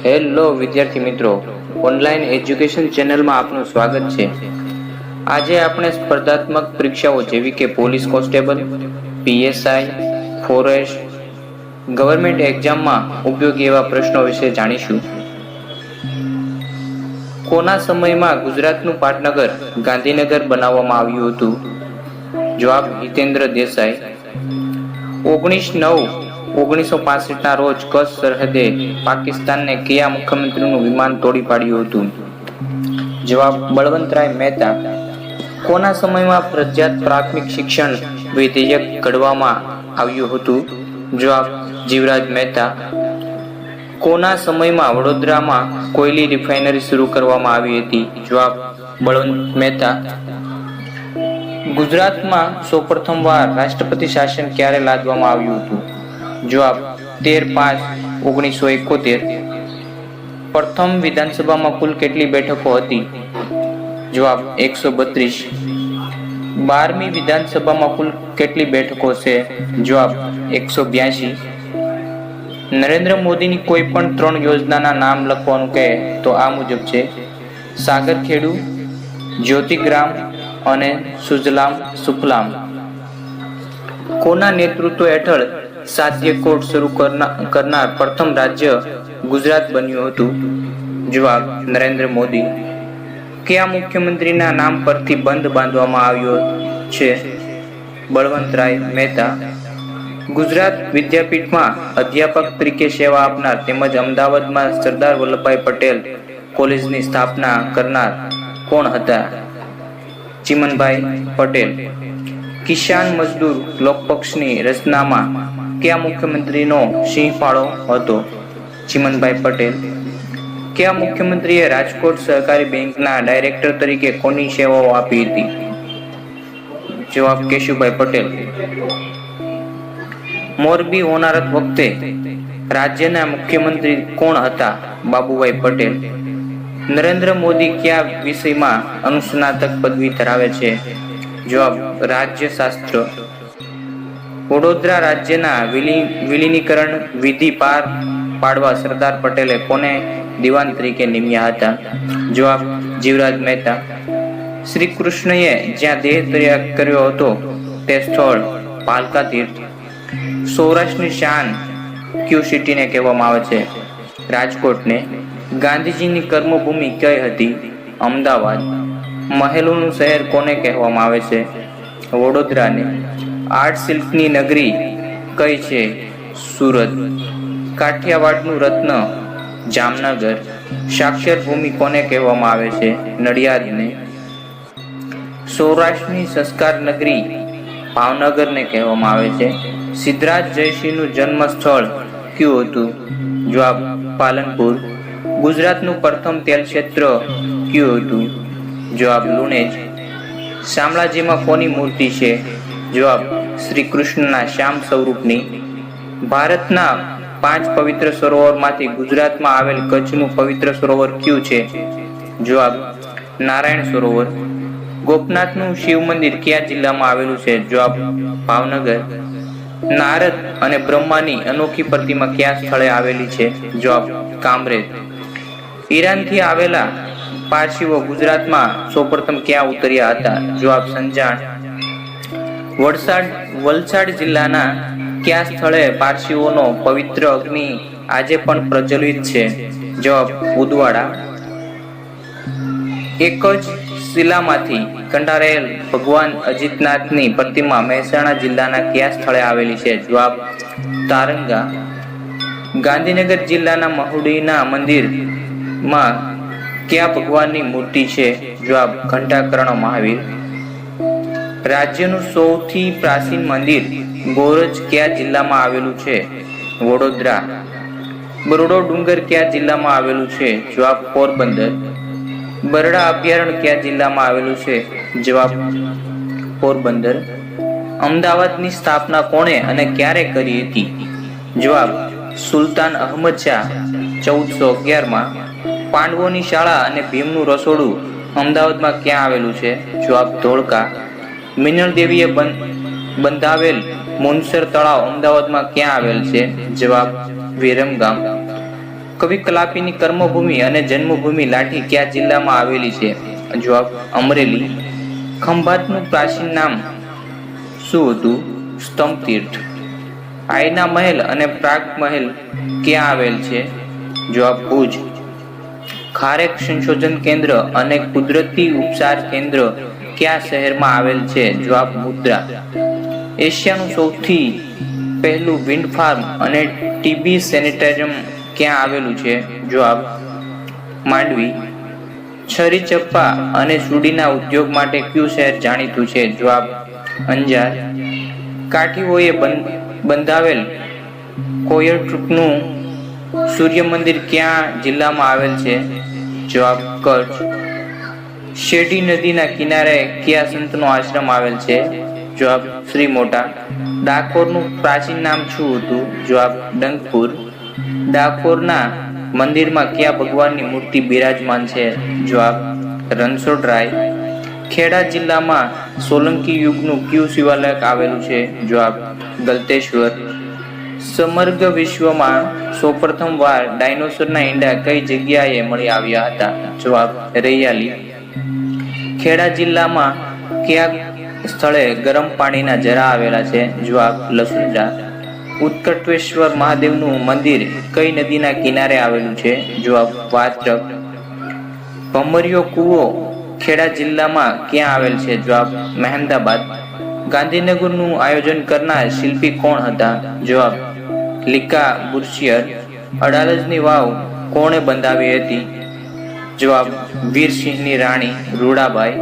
Hello વિદ્યાર્થી મિત્રો, online education ચેનલમાં આપનું સ્વાગત છે. આજે આપણે સ્પર્ધાત્મક પરીક્ષાઓ જેવી કે police constable, PSI, forest, government એક્ઝામમાં ઉપયોગી એવા પ્રશ્નો વિશે જાણીશું. કોના સમયમાં ગુજરાતનું પાટનગર ગાંધીનગર બનાવવામાં આવ્યું હતું? જવાબ હિતેન્દ્ર દેસાઈ. 19/9/1965 રોજ કચ્છ સરહદે પાકિસ્તાનને કયા મુખ્યમંત્રીનું વિમાન તોડી પાડ્યું હતું? જવાબ બળવંતરાય મહેતા. કોના સમયમાં ફરજિયાત પ્રાથમિક શિક્ષણ વિધેયક ઘડવામાં આવ્યું હતું? જવાબ જીવરાજ મહેતા. કોના સમયમાં વડોદરામાં કોયલી રિફાઇનરી શરૂ કરવામાં આવી હતી? જવાબ બળવંત મહેતા. ગુજરાતમાં સૌપ્રથમ વાર રાષ્ટ્રપતિ શાસન ક્યારે લાદવામાં આવ્યું હતું? જવાબ 13/5/1971. પ્રથમ વિધાનસભામાં કુલ કેટલી બેઠકો હતી? જવાબ 132. 12મી વિધાનસભામાં કુલ કેટલી બેઠકો છે? જવાબ 182. નરેન્દ્ર મોદીની કોઈ પણ 3 યોજનાના નામ લખવાનું કહે તો આ મુજબ છે: સાગરખેડુ, જ્યોતિગ્રામ અને સુજલામ સુફલામ. કોના નેતૃત્વ હેઠળ સાધ્ય કોર્ટ શરૂ કરનાર પ્રથમ રાજ્ય ગુજરાત બન્યું હતું? જવાબ નરેન્દ્ર મોદી. કયા મુખ્યમંત્રીના નામ પરથી બંધ બાંધવામાં આવ્યો છે? બળવંતરાય મહેતા. ગુજરાત વિદ્યાપીઠમાં અધ્યાપક તરીકે સેવા આપનાર તેમજ અમદાવાદમાં સરદાર વલ્લભભાઈ પટેલ કોલેજની સ્થાપના કરનાર કોણ હતા? ચિમનભાઈ પટેલ. કિસાન મજદૂર લોકપક્ષની રચનામાં કયા મુખ્યમંત્રીનો સિંહ ફાળો હતો? ચિમનભાઈ પટેલ. કયા મુખ્યમંત્રીએ રાજકોટ સહકારી બેંકના ડાયરેક્ટર તરીકે કોની સેવાઓ આપી હતી? જવાબ કેશુભાઈ પટેલ. મોરબી હોનારત વખતે રાજ્યના મુખ્યમંત્રી કોણ હતા? બાબુભાઈ પટેલ. નરેન્દ્ર મોદી કયા વિષયમાં અનુસ્નાતક પદવી ધરાવે છે? જવાબ રાજ્યશાસ્ત્ર. વડોદરા રાજ્યના વિલીનીકરણ વિધિ પાર પાડવા સરદાર પટેલે કોને દિવાન તરીકે નિમ્યા હતા? જવાબ જીવરાજ મહેતા. શ્રી કૃષ્ણએ જ્યાં દેહ ત્યાગ કર્યો હતો તે સ્થળ ભાલકા તીર્થ. સૌરાષ્ટ્રની શાન ક્યુ સિટીને કહેવામાં આવે છે? રાજકોટને. ગાંધીજીની કર્મભૂમિ કઈ હતી? અમદાવાદ. મહેલોનું શહેર કોને કહેવામાં આવે છે? વડોદરાને. આર્ટ સિલ્કની નગરી કઈ છે? સુરત. કાઠિયાવાડનું રત્ન? જામનગર. સાક્ષર ભૂમિ કોને કહેવામાં આવે છે? નડિયાદને. સૌરાષ્ટ્રની સંસ્કાર નગરી ભાવનગરને કહેવામાં આવે છે. સિદ્ધરાજ જયસિંહનું જન્મ સ્થળ કયું હતું? જવાબ પાલનપુર. ગુજરાતનું પ્રથમ તેલ ક્ષેત્ર કયું હતું? જવાબ લુણેજ. શામળાજીમાં કોની મૂર્તિ છે? જવાબ શ્રી કૃષ્ણના શ્યામ સ્વરૂપની. ભારતના 5 પવિત્ર સરોવરમાંથી ગુજરાતમાં આવેલ કચ્છનું પવિત્ર સરોવર કયું છે? જવાબ નારાયણ સરોવર. ગોપનાથનું શિવ મંદિર કયા જિલ્લામાં આવેલું છે? જવાબ ભાવનગર. નારદ અને બ્રહ્માની અનોખી પ્રતિમા કયા સ્થળે આવેલી છે? જવાબ કામરેજ. ઈરાનથી આવેલા પારસીઓ ગુજરાતમાં સૌપ્રથમ ક્યાં ઉતર્યા હતા? જવાબ સંજાણ. વલસાડ જિલ્લાના કયા સ્થળે પારસીઓનો પવિત્ર અગ્નિ આજે પણ પ્રજ્વલિત છે? જવાબ ઉદવાડા. એક જ શિલામાંથી કંડારેલ ભગવાન અજીતનાથની પ્રતિમા મહેસાણા જિલ્લાના કયા સ્થળે આવેલી છે? જવાબ તારંગા. ગાંધીનગર જિલ્લાના મહુડીના મંદિરમાં કયા ભગવાનની મૂર્તિ છે? જવાબ ઘંટાકર્ણ મહાવીર. રાજ્યનું સૌથી પ્રાચીન મંદિર ગોરજ કયા જિલ્લામાં આવેલું છે? વડોદરા. બરોડો ડુંગર કયા જિલ્લામાં આવેલું છે? જવાબ પોરબંદર. બરડા અભયારણ્ય કયા જિલ્લામાં આવેલું છે? જવાબ પોરબંદર. અમદાવાદની સ્થાપના કોણે અને ક્યારે કરી હતી? જવાબ સુલતાન અહમદ શાહ 1411માં. પાંડવોની શાળા અને ભીમનું રસોડું અમદાવાદમાં ક્યાં આવેલું છે? જવાબ ધોળકા. મિનલ દેવીએ બંધાવેલ મુનસર તળાવ અમદાવાદમાં ક્યાં આવેલ છે? જવાબ વિરમગામ. કવિ કલાપીની કર્મભૂમિ અને જન્મભૂમિ લાઠી કયા જિલ્લામાં આવેલી છે? જવાબ અમરેલી. ખંભાતનું પ્રાચીન નામ શું હતું? સ્તંભ તીર્થ. આયના મહેલ અને પ્રાગ મહેલ ક્યાં આવેલ છે? જવાબ ભુજ. ખારેક સંશોધન કેન્દ્ર અને કુદરતી ઉપચાર કેન્દ્ર કયા શહેરમાં આવેલ છે? જવાબ મુદ્રા. એશિયાનું સૌથી પહેલું વિન્ડ ફાર્મ અને ટીબી સેનેટોરિયમ ક્યાં આવેલું છે? જવાબ માંડવી. છરી ચપ્પા અને ચૂડીના ઉદ્યોગ માટે કયું શહેર જાણીતું છે? જવાબ અંજાર. કાઠીઓએ બંધાવેલ કોયટનું સૂર્ય મંદિર કયા જિલ્લામાં આવેલ છે? જવાબ કચ્છ. શેરડી નદીના કિનારે કયા સંતનો આશ્રમ આવેલ છે? જવાબ શ્રી મોટા. ડાકોરનું પ્રાચીન નામ શું હતું? જવાબ ડંકપુર. ડાકોરના મંદિરમાં કયા ભગવાનની મૂર્તિ બિરાજમાન છે? જવાબ રણછોડરાય. ખેડા જિલ્લામાં સોલંકી યુગનું કયું શિવાલય આવેલું છે? જવાબ ગલતેશ્વર. સમગ્ર વિશ્વમાં સૌપ્રથમ વાર ડાયનોસરના ઈંડા કઈ જગ્યાએ મળી આવ્યા હતા? જવાબ રૈયાલી. ખેડા જિલ્લામાં કયા સ્થળે ગરમ પાણીના ઝરા આવેલા છે? જવાબ લસુંડા. ઉત્કટેશ્વર મહાદેવનું મંદિર કઈ નદીના કિનારે આવેલું છે? જવાબ વાત્રક. ભમરિયો કૂવો ખેડા જિલ્લામાં ક્યાં આવેલ છે? જવાબ મહેમદાબાદ. ગાંધીનગરનું આયોજન કરનાર શિલ્પી કોણ હતા? જવાબ લીકા બુર્શિયર. અડાલજની વાવ કોણે બંધાવી હતી? જવાબ વીરસિંહની રાણી રૂડાબાઈ.